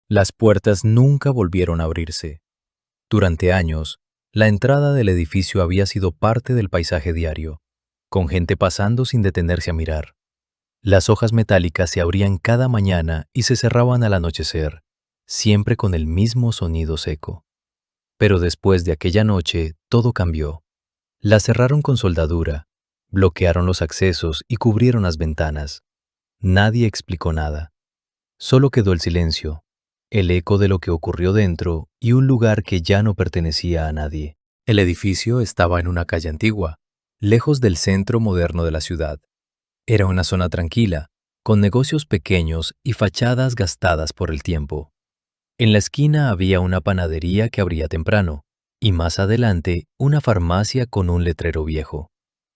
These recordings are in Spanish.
Las puertas nunca volvieron a abrirse. Durante años, la entrada del edificio había sido parte del paisaje diario, con gente pasando sin detenerse a mirar. Las hojas metálicas se abrían cada mañana y se cerraban al anochecer, siempre con el mismo sonido seco. Pero después de aquella noche, todo cambió. La cerraron con soldadura, bloquearon los accesos y cubrieron las ventanas. Nadie explicó nada. Solo quedó el silencio, el eco de lo que ocurrió dentro y un lugar que ya no pertenecía a nadie. El edificio estaba en una calle antigua, lejos del centro moderno de la ciudad. Era una zona tranquila, con negocios pequeños y fachadas gastadas por el tiempo. En la esquina había una panadería que abría temprano, y más adelante una farmacia con un letrero viejo.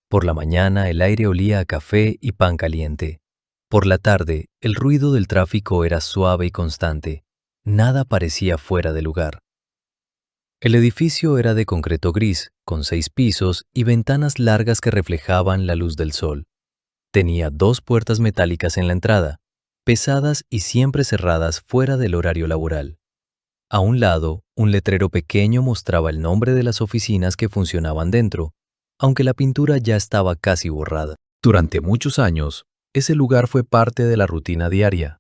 Por la mañana el aire olía a café y pan caliente. Por la tarde el ruido del tráfico era suave y constante. Nada parecía fuera de lugar. El edificio era de concreto gris, con 6 pisos y ventanas largas que reflejaban la luz del sol. Tenía 2 puertas metálicas en la entrada, pesadas y siempre cerradas fuera del horario laboral. A un lado, un letrero pequeño mostraba el nombre de las oficinas que funcionaban dentro, aunque la pintura ya estaba casi borrada. Durante muchos años, ese lugar fue parte de la rutina diaria.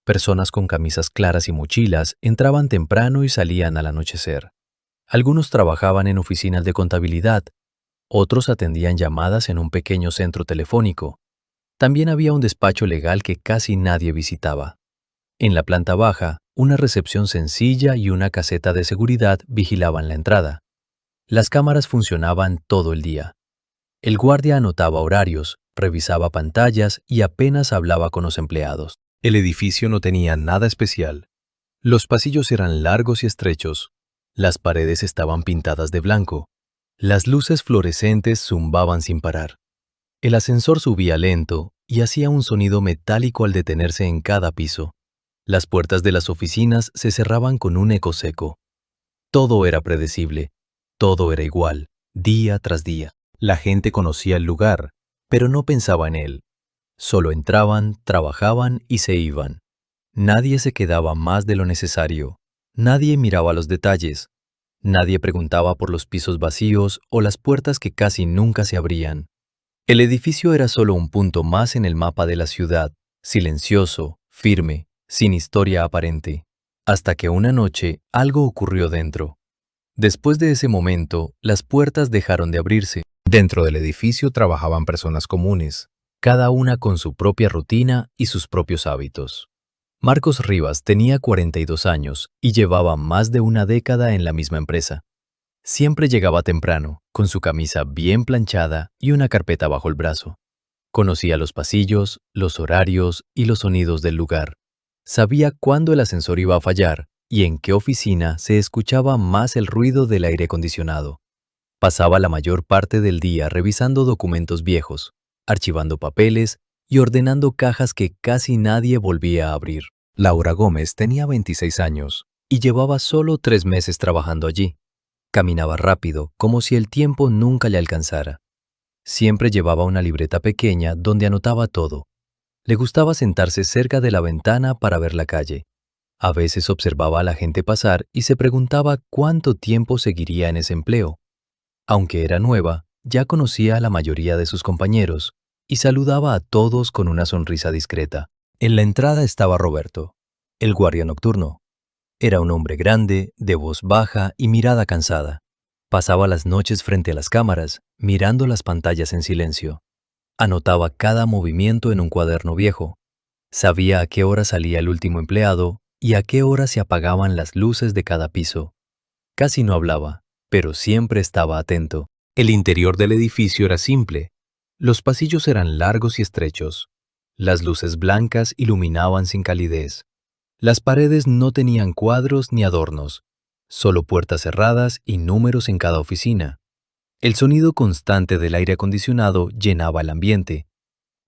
Personas con camisas claras y mochilas entraban temprano y salían al anochecer. Algunos trabajaban en oficinas de contabilidad, otros atendían llamadas en un pequeño centro telefónico. También había un despacho legal que casi nadie visitaba. En la planta baja, una recepción sencilla y una caseta de seguridad vigilaban la entrada. Las cámaras funcionaban todo el día. El guardia anotaba horarios, revisaba pantallas y apenas hablaba con los empleados. El edificio no tenía nada especial. Los pasillos eran largos y estrechos. Las paredes estaban pintadas de blanco. Las luces fluorescentes zumbaban sin parar. El ascensor subía lento y hacía un sonido metálico al detenerse en cada piso. Las puertas de las oficinas se cerraban con un eco seco. Todo era predecible. Todo era igual, día tras día. La gente conocía el lugar, pero no pensaba en él. Solo entraban, trabajaban y se iban. Nadie se quedaba más de lo necesario. Nadie miraba los detalles. Nadie preguntaba por los pisos vacíos o las puertas que casi nunca se abrían. El edificio era solo un punto más en el mapa de la ciudad, silencioso, firme, sin historia aparente. Hasta que una noche algo ocurrió dentro. Después de ese momento, las puertas dejaron de abrirse. Dentro del edificio trabajaban personas comunes, cada una con su propia rutina y sus propios hábitos. Marcos Rivas tenía 42 años y llevaba más de una década en la misma empresa. Siempre llegaba temprano, con su camisa bien planchada y una carpeta bajo el brazo. Conocía los pasillos, los horarios y los sonidos del lugar. Sabía cuándo el ascensor iba a fallar y en qué oficina se escuchaba más el ruido del aire acondicionado. Pasaba la mayor parte del día revisando documentos viejos, archivando papeles y ordenando cajas que casi nadie volvía a abrir. Laura Gómez tenía 26 años y llevaba solo 3 meses trabajando allí. Caminaba rápido, como si el tiempo nunca le alcanzara. Siempre llevaba una libreta pequeña donde anotaba todo. Le gustaba sentarse cerca de la ventana para ver la calle. A veces observaba a la gente pasar y se preguntaba cuánto tiempo seguiría en ese empleo. Aunque era nueva, ya conocía a la mayoría de sus compañeros y saludaba a todos con una sonrisa discreta. En la entrada estaba Roberto, el guardia nocturno. Era un hombre grande, de voz baja y mirada cansada. Pasaba las noches frente a las cámaras, mirando las pantallas en silencio. Anotaba cada movimiento en un cuaderno viejo. Sabía a qué hora salía el último empleado y a qué hora se apagaban las luces de cada piso. Casi no hablaba, pero siempre estaba atento. El interior del edificio era simple. Los pasillos eran largos y estrechos. Las luces blancas iluminaban sin calidez. Las paredes no tenían cuadros ni adornos, solo puertas cerradas y números en cada oficina. El sonido constante del aire acondicionado llenaba el ambiente.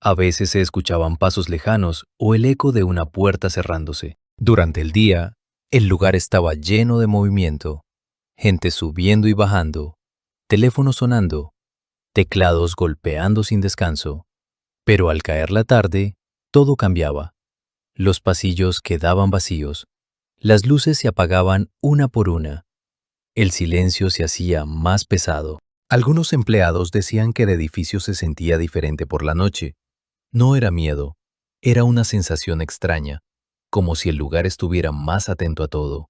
A veces se escuchaban pasos lejanos o el eco de una puerta cerrándose. Durante el día, el lugar estaba lleno de movimiento. Gente subiendo y bajando, teléfonos sonando, teclados golpeando sin descanso. Pero al caer la tarde, todo cambiaba. Los pasillos quedaban vacíos. Las luces se apagaban una por una. El silencio se hacía más pesado. Algunos empleados decían que el edificio se sentía diferente por la noche. No era miedo, era una sensación extraña, como si el lugar estuviera más atento a todo.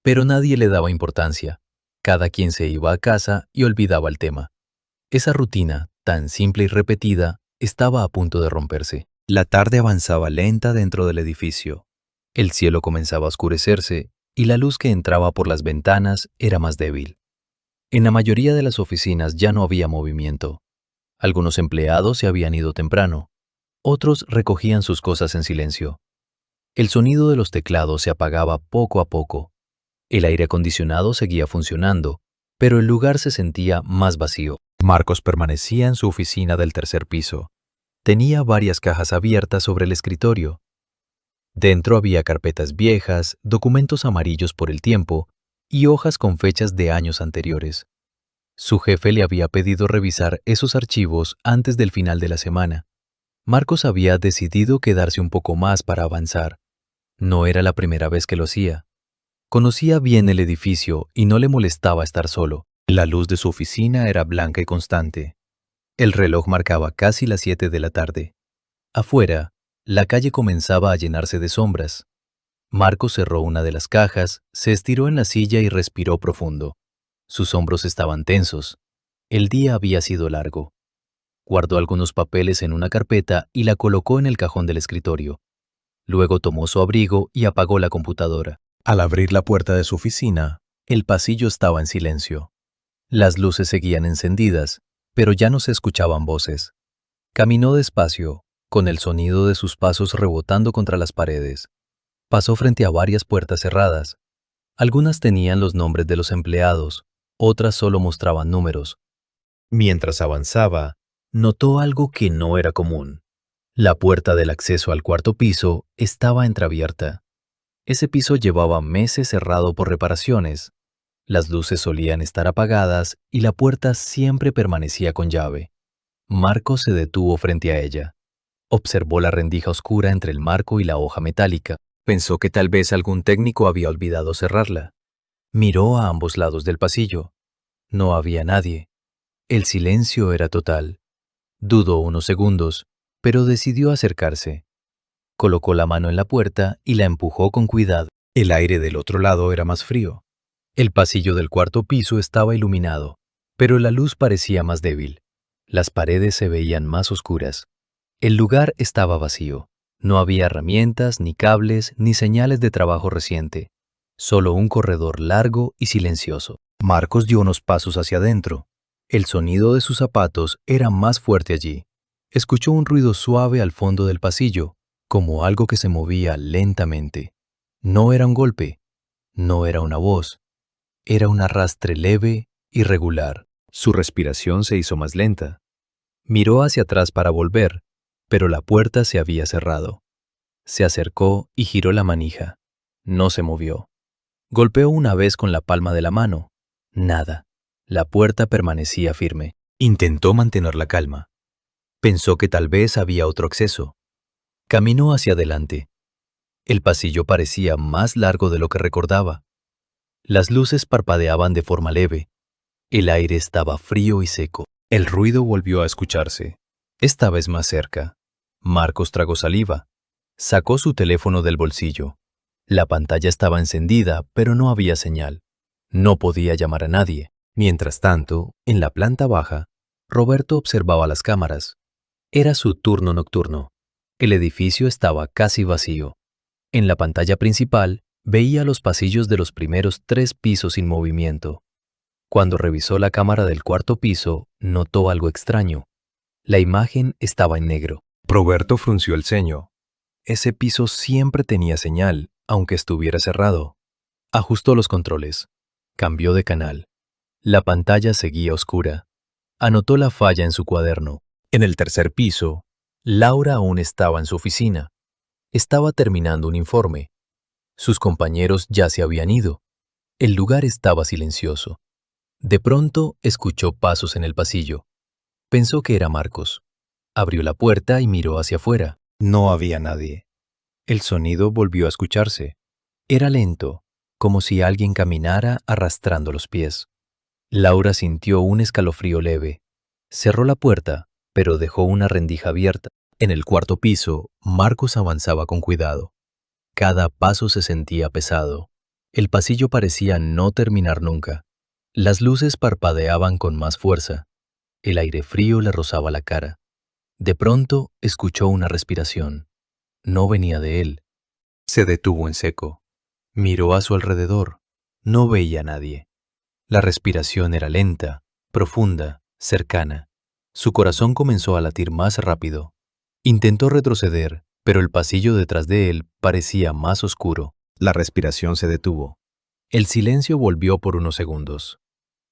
Pero nadie le daba importancia. Cada quien se iba a casa y olvidaba el tema. Esa rutina, tan simple y repetida, estaba a punto de romperse. La tarde avanzaba lenta dentro del edificio. El cielo comenzaba a oscurecerse y la luz que entraba por las ventanas era más débil. En la mayoría de las oficinas ya no había movimiento. Algunos empleados se habían ido temprano. Otros recogían sus cosas en silencio. El sonido de los teclados se apagaba poco a poco. El aire acondicionado seguía funcionando, pero el lugar se sentía más vacío. Marcos permanecía en su oficina del tercer piso. Tenía varias cajas abiertas sobre el escritorio. Dentro había carpetas viejas, documentos amarillos por el tiempo y hojas con fechas de años anteriores. Su jefe le había pedido revisar esos archivos antes del final de la semana. Marcos había decidido quedarse un poco más para avanzar. No era la primera vez que lo hacía. Conocía bien el edificio y no le molestaba estar solo. La luz de su oficina era blanca y constante. El reloj marcaba casi las 7 de la tarde. Afuera, la calle comenzaba a llenarse de sombras. Marcos cerró una de las cajas, se estiró en la silla y respiró profundo. Sus hombros estaban tensos. El día había sido largo. Guardó algunos papeles en una carpeta y la colocó en el cajón del escritorio. Luego tomó su abrigo y apagó la computadora. Al abrir la puerta de su oficina, el pasillo estaba en silencio. Las luces seguían encendidas, pero ya no se escuchaban voces. Caminó despacio, con el sonido de sus pasos rebotando contra las paredes. Pasó frente a varias puertas cerradas. Algunas tenían los nombres de los empleados, otras solo mostraban números. Mientras avanzaba, notó algo que no era común. La puerta del acceso al cuarto piso estaba entreabierta. Ese piso llevaba meses cerrado por reparaciones. Las luces solían estar apagadas y la puerta siempre permanecía con llave. Marcos se detuvo frente a ella. Observó la rendija oscura entre el marco y la hoja metálica. Pensó que tal vez algún técnico había olvidado cerrarla. Miró a ambos lados del pasillo. No había nadie. El silencio era total. Dudó unos segundos, pero decidió acercarse. Colocó la mano en la puerta y la empujó con cuidado. El aire del otro lado era más frío. El pasillo del cuarto piso estaba iluminado, pero la luz parecía más débil. Las paredes se veían más oscuras. El lugar estaba vacío. No había herramientas, ni cables, ni señales de trabajo reciente. Solo un corredor largo y silencioso. Marcos dio unos pasos hacia adentro. El sonido de sus zapatos era más fuerte allí. Escuchó un ruido suave al fondo del pasillo, como algo que se movía lentamente. No era un golpe, no era una voz. Era un arrastre leve y regular. Su respiración se hizo más lenta. Miró hacia atrás para volver, pero la puerta se había cerrado. Se acercó y giró la manija. No se movió. Golpeó una vez con la palma de la mano. Nada. La puerta permanecía firme. Intentó mantener la calma. Pensó que tal vez había otro acceso. Caminó hacia adelante. El pasillo parecía más largo de lo que recordaba. Las luces parpadeaban de forma leve. El aire estaba frío y seco. El ruido volvió a escucharse. Esta vez más cerca. Marcos tragó saliva. Sacó su teléfono del bolsillo. La pantalla estaba encendida, pero no había señal. No podía llamar a nadie. Mientras tanto, en la planta baja, Roberto observaba las cámaras. Era su turno nocturno. El edificio estaba casi vacío. En la pantalla principal, veía los pasillos de los primeros 3 pisos sin movimiento. Cuando revisó la cámara del cuarto piso, notó algo extraño. La imagen estaba en negro. Roberto frunció el ceño. Ese piso siempre tenía señal, aunque estuviera cerrado. Ajustó los controles. Cambió de canal. La pantalla seguía oscura. Anotó la falla en su cuaderno. En el tercer piso, Laura aún estaba en su oficina. Estaba terminando un informe. Sus compañeros ya se habían ido. El lugar estaba silencioso. De pronto escuchó pasos en el pasillo. Pensó que era Marcos. Abrió la puerta y miró hacia afuera. No había nadie. El sonido volvió a escucharse. Era lento, como si alguien caminara arrastrando los pies. Laura sintió un escalofrío leve. Cerró la puerta, pero dejó una rendija abierta. En el cuarto piso, Marcos avanzaba con cuidado. Cada paso se sentía pesado. El pasillo parecía no terminar nunca. Las luces parpadeaban con más fuerza. El aire frío le rozaba la cara. De pronto, escuchó una respiración. No venía de él. Se detuvo en seco. Miró a su alrededor. No veía a nadie. La respiración era lenta, profunda, cercana. Su corazón comenzó a latir más rápido. Intentó retroceder, pero el pasillo detrás de él parecía más oscuro. La respiración se detuvo. El silencio volvió por unos segundos.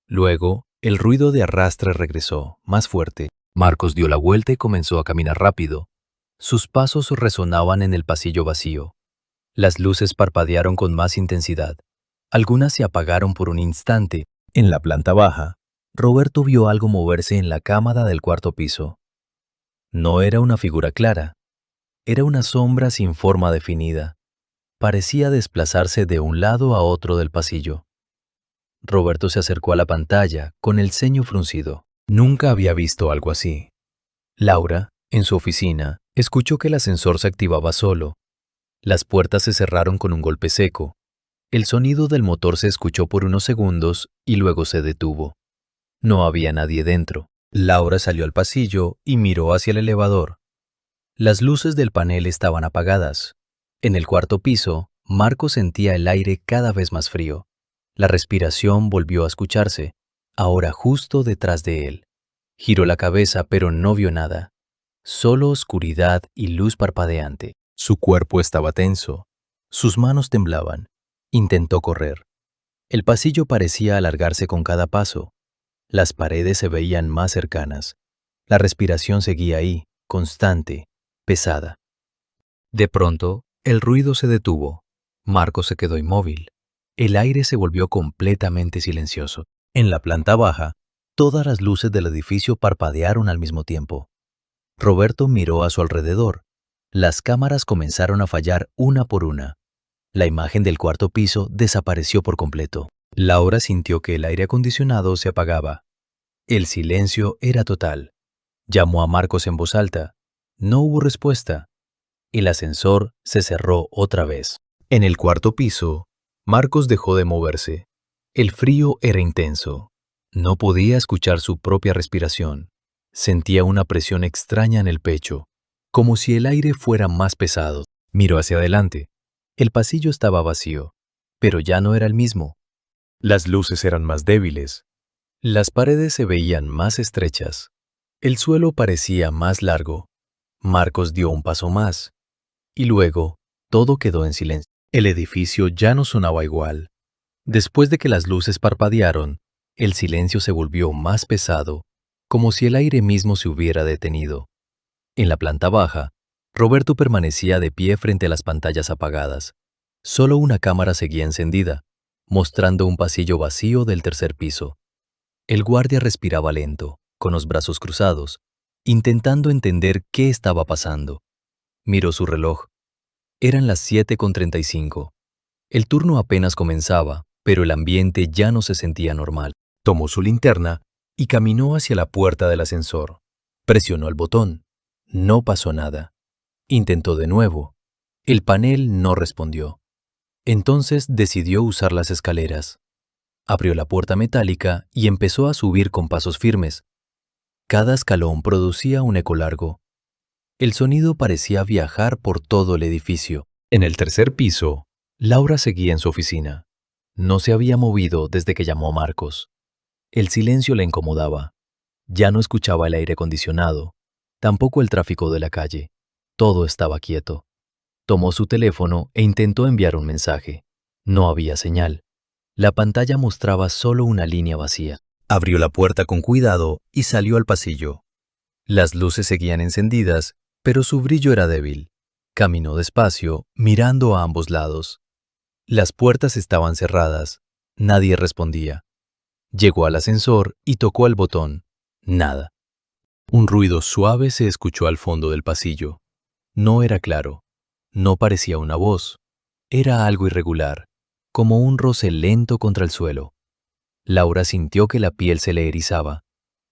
Luego, el ruido de arrastre regresó, más fuerte. Marcos dio la vuelta y comenzó a caminar rápido. Sus pasos resonaban en el pasillo vacío. Las luces parpadearon con más intensidad. Algunas se apagaron por un instante. En la planta baja, Roberto vio algo moverse en la cámara del cuarto piso. No era una figura clara. Era una sombra sin forma definida. Parecía desplazarse de un lado a otro del pasillo. Roberto se acercó a la pantalla con el ceño fruncido. Nunca había visto algo así. Laura, en su oficina, escuchó que el ascensor se activaba solo. Las puertas se cerraron con un golpe seco. El sonido del motor se escuchó por unos segundos y luego se detuvo. No había nadie dentro. Laura salió al pasillo y miró hacia el elevador. Las luces del panel estaban apagadas. En el cuarto piso, Marco sentía el aire cada vez más frío. La respiración volvió a escucharse, ahora justo detrás de él. Giró la cabeza, pero no vio nada. Solo oscuridad y luz parpadeante. Su cuerpo estaba tenso. Sus manos temblaban. Intentó correr. El pasillo parecía alargarse con cada paso. Las paredes se veían más cercanas. La respiración seguía ahí, constante, pesada. De pronto, el ruido se detuvo. Marco se quedó inmóvil. El aire se volvió completamente silencioso. En la planta baja, todas las luces del edificio parpadearon al mismo tiempo. Roberto miró a su alrededor. Las cámaras comenzaron a fallar una por una. La imagen del cuarto piso desapareció por completo. Laura sintió que el aire acondicionado se apagaba. El silencio era total. Llamó a Marcos en voz alta. No hubo respuesta. El ascensor se cerró otra vez. En el cuarto piso, Marcos dejó de moverse. El frío era intenso. No podía escuchar su propia respiración. Sentía una presión extraña en el pecho, como si el aire fuera más pesado. Miró hacia adelante. El pasillo estaba vacío, pero ya no era el mismo. Las luces eran más débiles. Las paredes se veían más estrechas. El suelo parecía más largo. Marcos dio un paso más. Y luego, todo quedó en silencio. El edificio ya no sonaba igual. Después de que las luces parpadearon, el silencio se volvió más pesado, como si el aire mismo se hubiera detenido. En la planta baja, Roberto permanecía de pie frente a las pantallas apagadas. Solo una cámara seguía encendida, mostrando un pasillo vacío del tercer piso. El guardia respiraba lento, con los brazos cruzados, intentando entender qué estaba pasando. Miró su reloj. Eran las 7:35. El turno apenas comenzaba, pero el ambiente ya no se sentía normal. Tomó su linterna y caminó hacia la puerta del ascensor. Presionó el botón. No pasó nada. Intentó de nuevo. El panel no respondió. Entonces decidió usar las escaleras. Abrió la puerta metálica y empezó a subir con pasos firmes. Cada escalón producía un eco largo. El sonido parecía viajar por todo el edificio. En el tercer piso, Laura seguía en su oficina. No se había movido desde que llamó a Marcos. El silencio le incomodaba. Ya no escuchaba el aire acondicionado, tampoco el tráfico de la calle. Todo estaba quieto. Tomó su teléfono e intentó enviar un mensaje. No había señal. La pantalla mostraba solo una línea vacía. Abrió la puerta con cuidado y salió al pasillo. Las luces seguían encendidas, pero su brillo era débil. Caminó despacio, mirando a ambos lados. Las puertas estaban cerradas. Nadie respondía. Llegó al ascensor y tocó el botón. Nada. Un ruido suave se escuchó al fondo del pasillo. No era claro. No parecía una voz. Era algo irregular, como un roce lento contra el suelo. Laura sintió que la piel se le erizaba.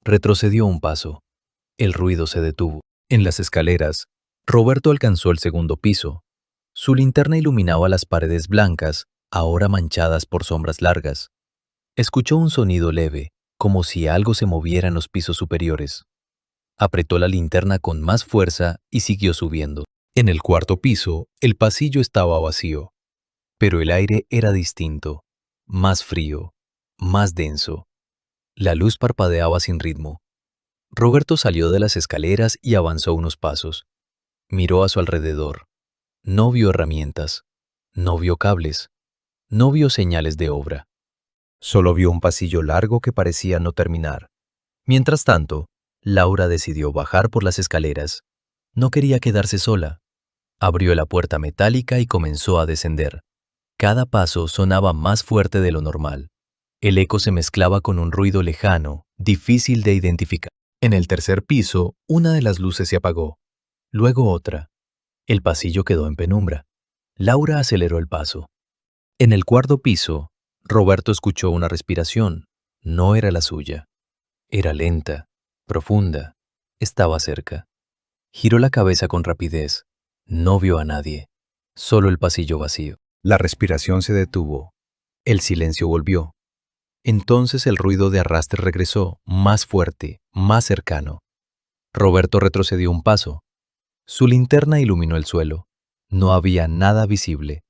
Retrocedió un paso. El ruido se detuvo. En las escaleras, Roberto alcanzó el segundo piso. Su linterna iluminaba las paredes blancas, ahora manchadas por sombras largas. Escuchó un sonido leve, como si algo se moviera en los pisos superiores. Apretó la linterna con más fuerza y siguió subiendo. En el cuarto piso, el pasillo estaba vacío, pero el aire era distinto, más frío, más denso. La luz parpadeaba sin ritmo. Roberto salió de las escaleras y avanzó unos pasos. Miró a su alrededor. No vio herramientas, no vio cables, no vio señales de obra. Solo vio un pasillo largo que parecía no terminar. Mientras tanto, Laura decidió bajar por las escaleras. No quería quedarse sola. Abrió la puerta metálica y comenzó a descender. Cada paso sonaba más fuerte de lo normal. El eco se mezclaba con un ruido lejano, difícil de identificar. En el tercer piso, una de las luces se apagó. Luego otra. El pasillo quedó en penumbra. Laura aceleró el paso. En el cuarto piso, Roberto escuchó una respiración. No era la suya. Era lenta, profunda. Estaba cerca. Giró la cabeza con rapidez. No vio a nadie. Solo el pasillo vacío. La respiración se detuvo. El silencio volvió. Entonces el ruido de arrastre regresó, más fuerte, más cercano. Roberto retrocedió un paso. Su linterna iluminó el suelo. No había nada visible,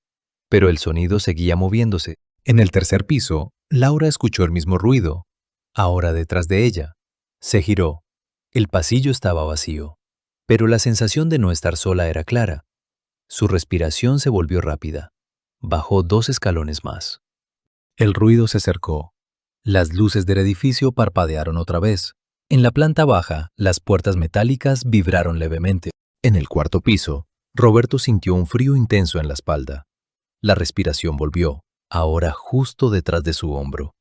pero el sonido seguía moviéndose. En el tercer piso, Laura escuchó el mismo ruido, ahora detrás de ella. Se giró. El pasillo estaba vacío, pero la sensación de no estar sola era clara. Su respiración se volvió rápida. Bajó 2 escalones más. El ruido se acercó. Las luces del edificio parpadearon otra vez. En la planta baja, las puertas metálicas vibraron levemente. En el cuarto piso, Roberto sintió un frío intenso en la espalda. La respiración volvió, ahora justo detrás de su hombro.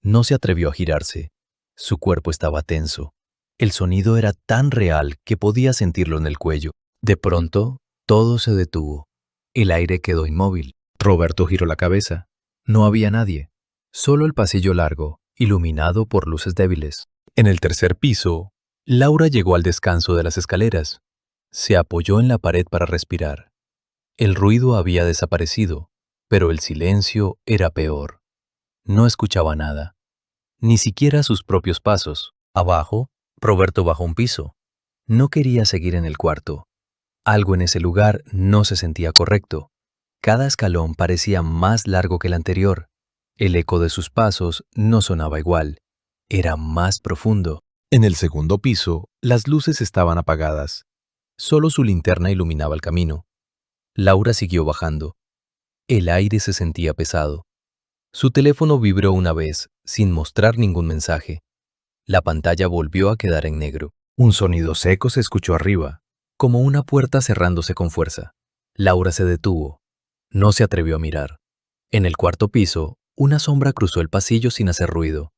No se atrevió a girarse. Su cuerpo estaba tenso. El sonido era tan real que podía sentirlo en el cuello. De pronto, todo se detuvo. El aire quedó inmóvil. Roberto giró la cabeza. No había nadie. Solo el pasillo largo, iluminado por luces débiles. En el tercer piso, Laura llegó al descanso de las escaleras. Se apoyó en la pared para respirar. El ruido había desaparecido, pero el silencio era peor. No escuchaba nada, ni siquiera sus propios pasos. Abajo, Roberto bajó un piso. No quería seguir en el cuarto. Algo en ese lugar no se sentía correcto. Cada escalón parecía más largo que el anterior. El eco de sus pasos no sonaba igual. Era más profundo. En el segundo piso, las luces estaban apagadas. Solo su linterna iluminaba el camino. Laura siguió bajando. El aire se sentía pesado. Su teléfono vibró una vez, sin mostrar ningún mensaje. La pantalla volvió a quedar en negro. Un sonido seco se escuchó arriba, como una puerta cerrándose con fuerza. Laura se detuvo. No se atrevió a mirar. En el cuarto piso, una sombra cruzó el pasillo sin hacer ruido.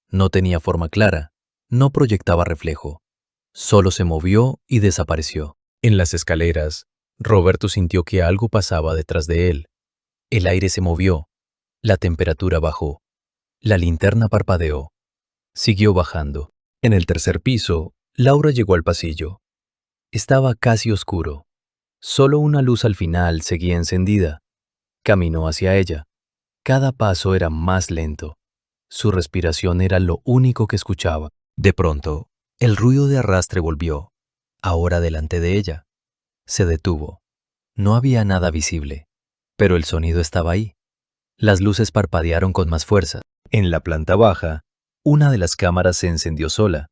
No tenía forma clara, no proyectaba reflejo. Solo se movió y desapareció. En las escaleras, Roberto sintió que algo pasaba detrás de él. El aire se movió. La temperatura bajó. La linterna parpadeó. Siguió bajando. En el tercer piso, Laura llegó al pasillo. Estaba casi oscuro. Solo una luz al final seguía encendida. Caminó hacia ella. Cada paso era más lento. Su respiración era lo único que escuchaba. De pronto, el ruido de arrastre volvió, ahora delante de ella. Se detuvo. No había nada visible, pero el sonido estaba ahí. Las luces parpadearon con más fuerza. En la planta baja, una de las cámaras se encendió sola.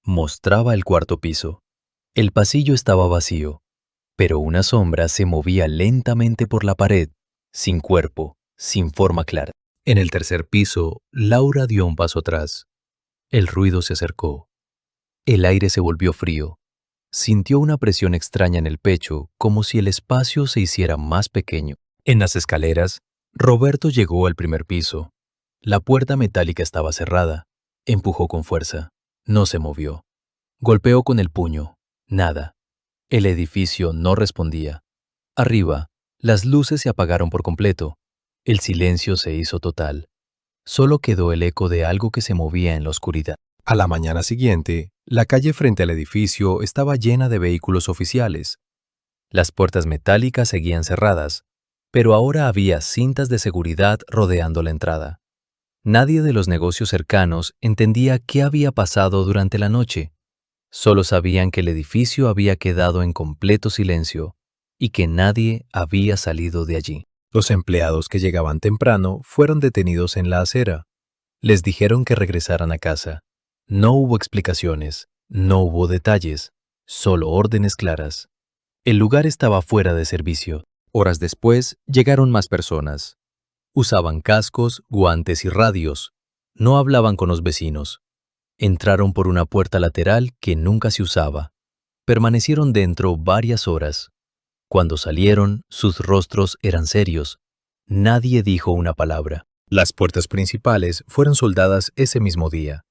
Mostraba el cuarto piso. El pasillo estaba vacío, pero una sombra se movía lentamente por la pared, sin cuerpo, sin forma clara. En el tercer piso, Laura dio un paso atrás. El ruido se acercó. El aire se volvió frío. Sintió una presión extraña en el pecho, como si el espacio se hiciera más pequeño. En las escaleras, Roberto llegó al primer piso. La puerta metálica estaba cerrada. Empujó con fuerza. No se movió. Golpeó con el puño. Nada. El edificio no respondía. Arriba, Las luces se apagaron por completo. El silencio se hizo total. Solo quedó el eco de algo que se movía en la oscuridad. A la mañana siguiente, la calle frente al edificio estaba llena de vehículos oficiales. Las puertas metálicas seguían cerradas, pero ahora había cintas de seguridad rodeando la entrada. Nadie de los negocios cercanos entendía qué había pasado durante la noche. Solo sabían que el edificio había quedado en completo silencio y que nadie había salido de allí. Los empleados que llegaban temprano fueron detenidos en la acera. Les dijeron que regresaran a casa. No hubo explicaciones, no hubo detalles, solo órdenes claras. El lugar estaba fuera de servicio. Horas después, llegaron más personas. Usaban cascos, guantes y radios. No hablaban con los vecinos. Entraron por una puerta lateral que nunca se usaba. Permanecieron dentro varias horas. Cuando salieron, sus rostros eran serios. Nadie dijo una palabra. Las puertas principales fueron soldadas ese mismo día.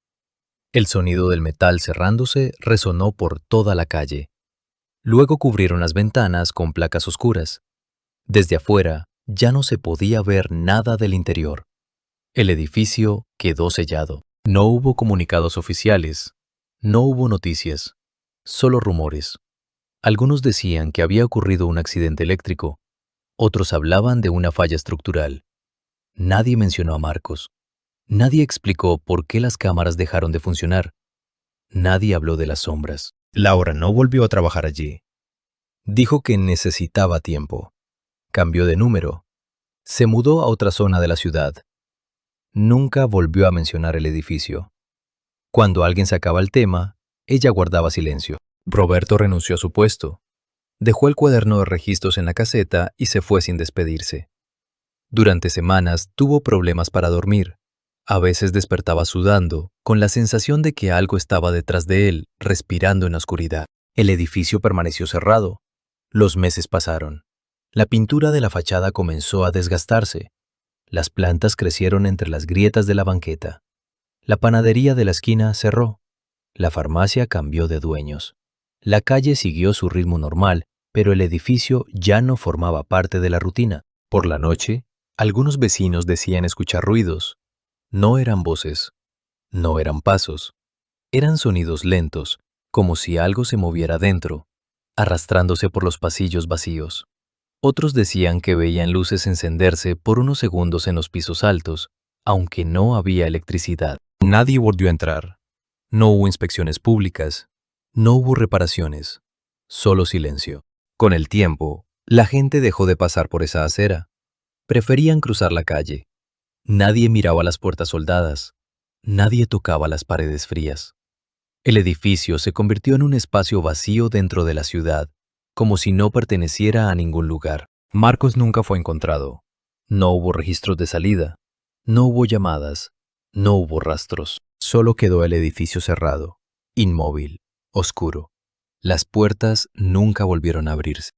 El sonido del metal cerrándose resonó por toda la calle. Luego cubrieron las ventanas con placas oscuras. Desde afuera ya no se podía ver nada del interior. El edificio quedó sellado. No hubo comunicados oficiales. No hubo noticias. Solo rumores. Algunos decían que había ocurrido un accidente eléctrico. Otros hablaban de una falla estructural. Nadie mencionó a Marcos. Nadie explicó por qué las cámaras dejaron de funcionar. Nadie habló de las sombras. Laura no volvió a trabajar allí. Dijo que necesitaba tiempo. Cambió de número. Se mudó a otra zona de la ciudad. Nunca volvió a mencionar el edificio. Cuando alguien sacaba el tema, ella guardaba silencio. Roberto renunció a su puesto. Dejó el cuaderno de registros en la caseta y se fue sin despedirse. Durante semanas tuvo problemas para dormir. A veces despertaba sudando, con la sensación de que algo estaba detrás de él, respirando en la oscuridad. El edificio permaneció cerrado. Los meses pasaron. La pintura de la fachada comenzó a desgastarse. Las plantas crecieron entre las grietas de la banqueta. La panadería de la esquina cerró. La farmacia cambió de dueños. La calle siguió su ritmo normal, pero el edificio ya no formaba parte de la rutina. Por la noche, algunos vecinos decían escuchar ruidos. No eran voces, no eran pasos, eran sonidos lentos, como si algo se moviera dentro, arrastrándose por los pasillos vacíos. Otros decían que veían luces encenderse por unos segundos en los pisos altos, aunque no había electricidad. Nadie volvió a entrar. No hubo inspecciones públicas. No hubo reparaciones. Solo silencio. Con el tiempo, la gente dejó de pasar por esa acera. Preferían cruzar la calle. Nadie miraba las puertas soldadas. Nadie tocaba las paredes frías. El edificio se convirtió en un espacio vacío dentro de la ciudad, como si no perteneciera a ningún lugar. Marcos nunca fue encontrado. No hubo registros de salida. No hubo llamadas. No hubo rastros. Solo quedó el edificio cerrado, inmóvil, oscuro. Las puertas nunca volvieron a abrirse.